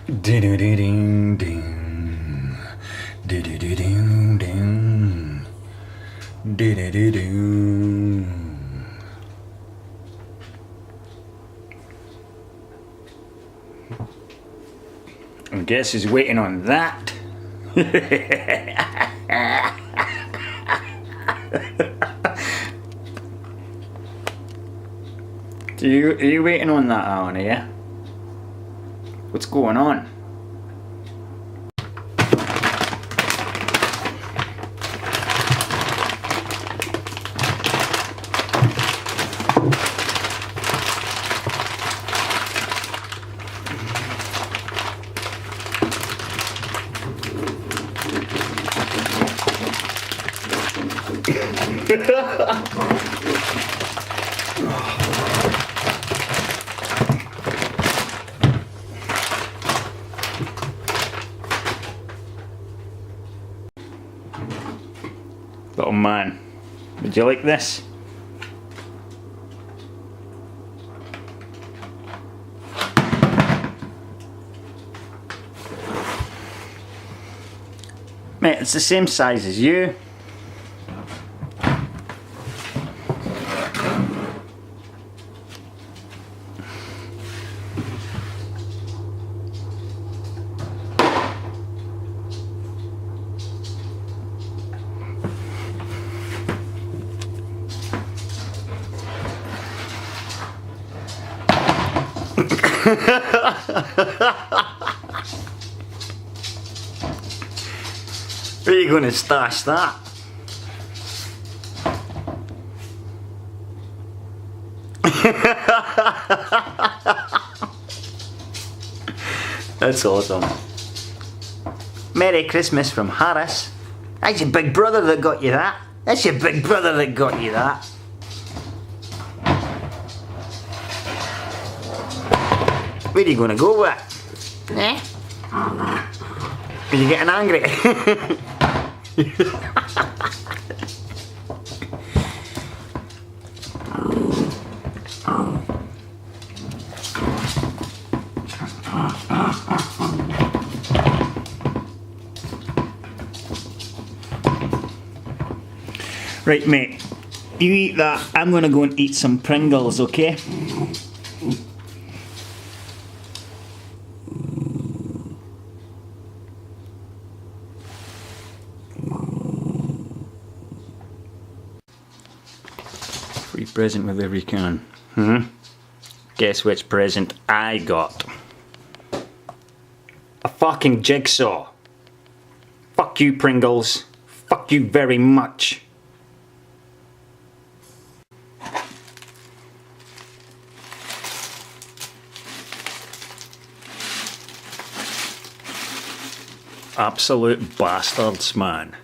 Ding ding. Ding ding. I guess he's waiting on that. Are you waiting on that, Alan, yeah? What's going on? Little man, would you like this? Mate, it's the same size as you. Where are you going to stash that? That's awesome. Merry Christmas from Harris. That's your big brother that got you that. That's your big brother that got you that. Where are you going to go with? Eh? Are you getting angry? Right, mate. You eat that. I'm going to go and eat some Pringles, okay? Free present wherever you can. Guess which present I got? A fucking jigsaw. Fuck you, Pringles. Fuck you very much. Absolute bastards, man.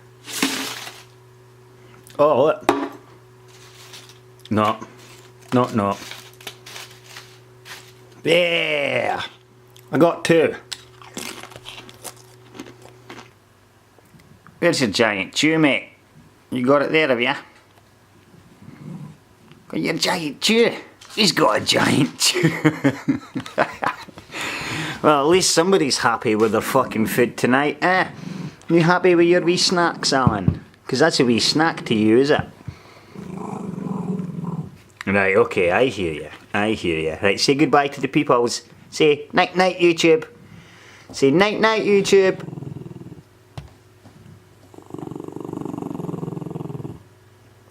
Oh, look. No. No. Yeah! I got two. Where's your giant chew, mate? You got it there, have you? Got your giant chew. He's got a giant chew. Well, at least somebody's happy with their fucking food tonight, eh? You happy with your wee snacks, Alan? Because that's a wee snack to you, is it? Right, okay, I hear you. Right, say goodbye to the peoples. Say night-night, YouTube. Say night-night, YouTube.